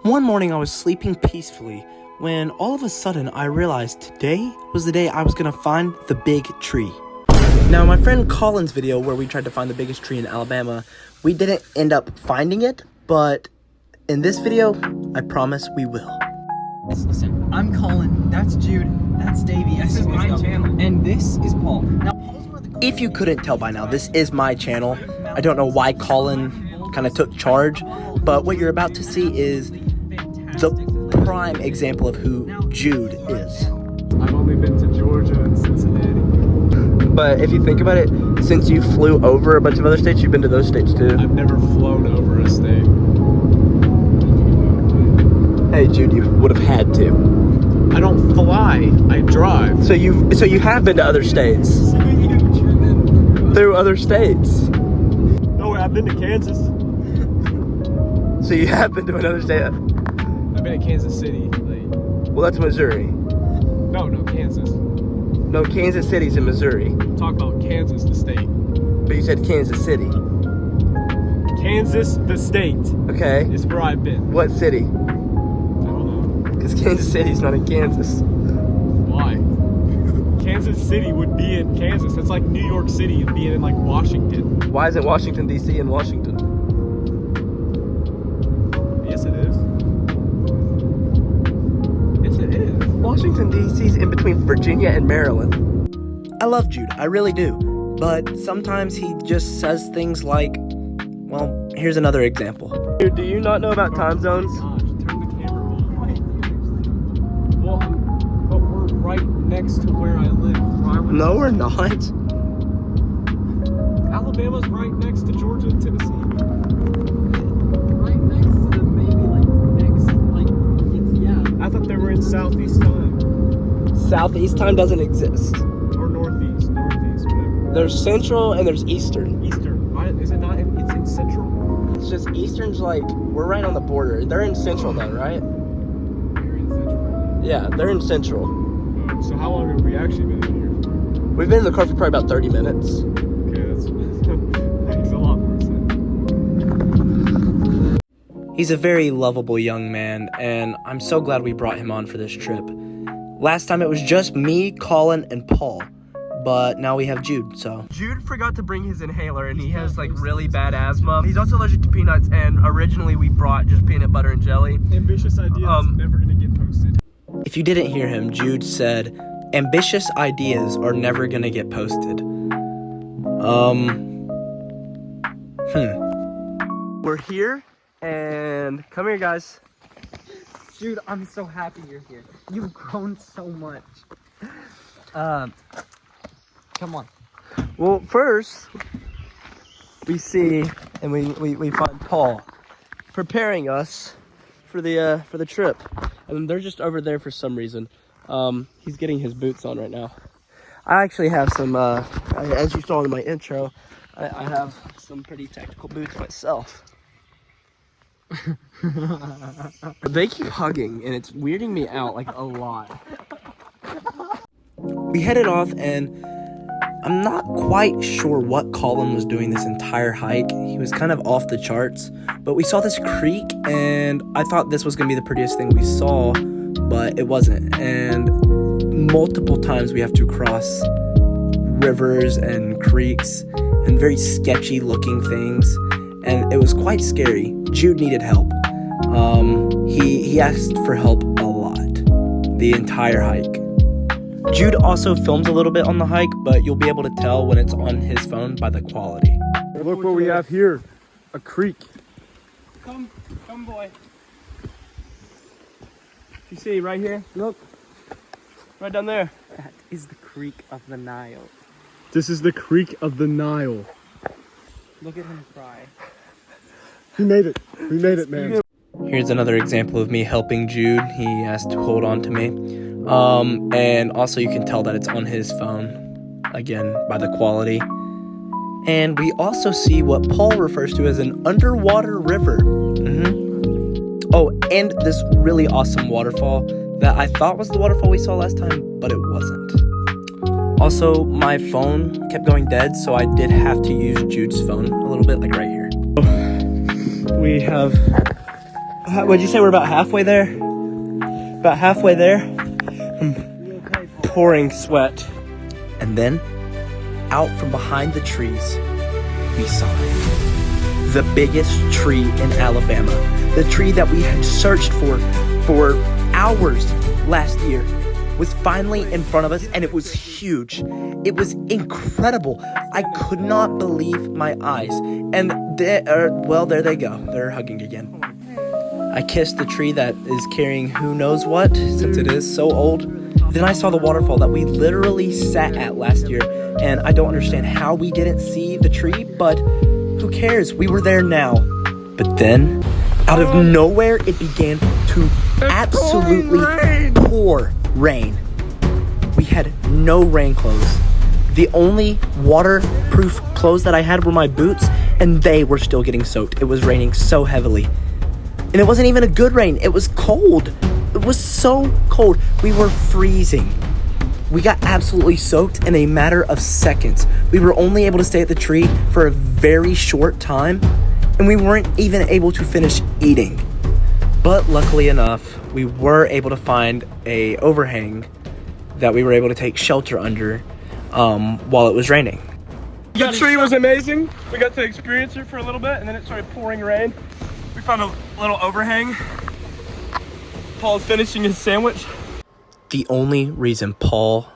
One morning I was sleeping peacefully when all of a sudden I realized today was the day I was gonna find the big tree. Now, in my friend Colin's video where we tried to find the biggest tree in Alabama, we didn't end up finding it, but in this video, I promise we will. Listen, I'm Colin, that's Jude, that's Davey, this is my channel, and this is Paul. Now, If you couldn't tell by now, this is my channel. I don't know why Colin kind of took charge, but what you're about to see is the prime example of who Jude is. I've only been to Georgia and Cincinnati. But if you think about it, since you flew over a bunch of other states, you've been to those states too. I've never flown over a state. Hey Jude, you would have had to. I don't fly, I drive. So you have been to other states. Through other states. No, I've been to Kansas. So you have been to another state. I've been to Kansas City. Well, that's Missouri. No, Kansas. No, Kansas City's in Missouri. I'm talking about Kansas, the state. But you said Kansas City. Kansas, the state. Okay. Is where I've been. What city? I don't know. Because Kansas City's not in Kansas. Why? Kansas City would be in Kansas. That's like New York City and being in like Washington. Why isn't Washington, D.C. in Washington? Yes, it is. Yes, it is. Washington, D.C.'s in between Virginia and Maryland. I love Jude, I really do. But sometimes he just says things like, well, here's another example. Dude, do you not know about time zones? Gosh, turn the camera on. Well, but we're right next to where I live. No, we're not. Alabama's right next to Georgia and Tennessee. right next to the I thought they were in Southeast time. Southeast time doesn't exist. Or Northeast, whatever. There's Central and there's Eastern. Eastern. Why, is it not it's in Central? It's just Eastern's like, we're right on the border. They're in Central though, right? You're in Central. Yeah, they're in Central. So how long have we actually been in here? We've been in the car for probably about 30 minutes. Okay, that makes a lot more sense. He's a very lovable young man, and I'm so glad we brought him on for this trip. Last time it was just me, Colin, and Paul, but now we have Jude, so. Jude forgot to bring his inhaler, and he has like really bad asthma. He's also allergic to peanuts, and originally we brought just peanut butter and jelly. Ambitious ideas never gonna get posted. If you didn't hear him, Jude said, ambitious ideas are never gonna get posted. We're here, and come here, guys. Jude, I'm so happy you're here. You've grown so much. Come on. Well, first, we see, and we find Paul preparing us for the trip. And they're just over there for some reason. He's getting his boots on right now. I actually have some, as you saw in my intro, I have some pretty tactical boots myself. They keep hugging, and it's weirding me out, like, a lot. We headed off, and I'm not quite sure what Colin was doing this entire hike. He was kind of off the charts, but we saw this creek, and I thought this was going to be the prettiest thing we saw, but it wasn't. And multiple times we have to cross rivers and creeks and very sketchy looking things, and it was quite scary. Jude needed help. He asked for help a lot, the entire hike. Jude also films a little bit on the hike, but you'll be able to tell when it's on his phone by the quality. Look what we have here. A creek. Come, boy. You see right here? Look. Right down there. That is the Creek of the Nile. This is the Creek of the Nile. Look at him cry. We made it. We made it, man. Here's another example of me helping Jude. He asked to hold on to me. And also you can tell that it's on his phone, again, by the quality. And we also see what Paul refers to as an underwater river. Oh, and this really awesome waterfall that I thought was the waterfall we saw last time, but it wasn't. Also, my phone kept going dead, so I did have to use Jude's phone a little bit, like right here. We have Would you say we're about halfway there? About halfway there? I'm pouring sweat. And then, out from behind the trees, we saw the biggest tree in Alabama. The tree that we had searched for hours last year was finally in front of us, and it was huge. It was incredible. I could not believe my eyes. And there they go. They're hugging again. I kissed the tree that is carrying who knows what, since it is so old. Then I saw the waterfall that we literally sat at last year, and I don't understand how we didn't see the tree, but who cares? We were there now. But then, out of nowhere, it began to absolutely pour rain. We had no rain clothes. The only waterproof clothes that I had were my boots, and they were still getting soaked. It was raining so heavily. And it wasn't even a good rain. It was cold. It was so cold. We were freezing. We got absolutely soaked in a matter of seconds. We were only able to stay at the tree for a very short time, and we weren't even able to finish eating. But luckily enough, we were able to find a overhang that we were able to take shelter under while it was raining. The tree was amazing. We got to experience it for a little bit, and then it started pouring rain. We found a little overhang. Paul's finishing his sandwich. The only reason Paul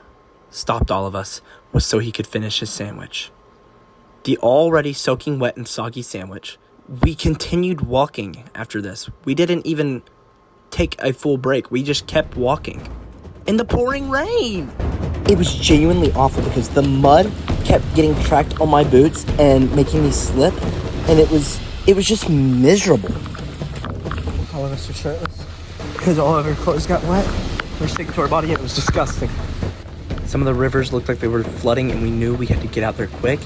stopped all of us was so he could finish his sandwich. The already soaking wet and soggy sandwich. We continued walking after this. We didn't even take a full break. We just kept walking in the pouring rain. It was genuinely awful because the mud kept getting tracked on my boots and making me slip, and it was just miserable. All of us are shirtless because all of our clothes got wet. We're sticking to our body, and it was disgusting. Some of the rivers looked like they were flooding, and we knew we had to get out there quick.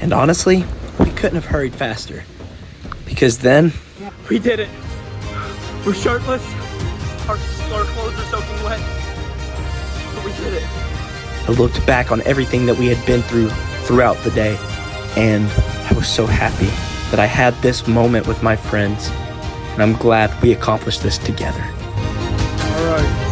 And honestly, we couldn't have hurried faster, because then We did it. We're shirtless. Our clothes are soaking wet. But we did it. I looked back on everything that we had been through throughout the day, and I was so happy that I had this moment with my friends, and I'm glad we accomplished this together. All right.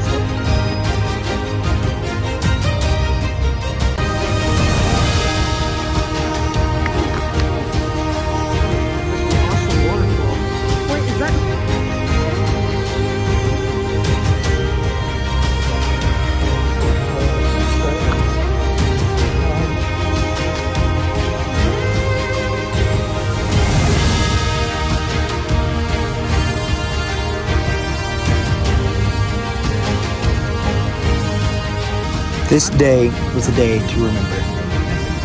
This day was a day to remember.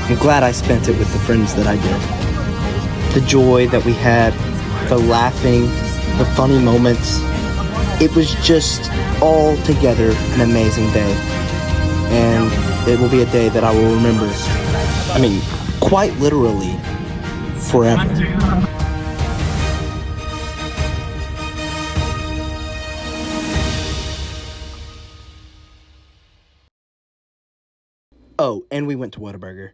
I'm glad I spent it with the friends that I did. The joy that we had, the laughing, the funny moments. It was just all together an amazing day. And it will be a day that I will remember. I mean, quite literally, forever. Oh, and we went to Whataburger.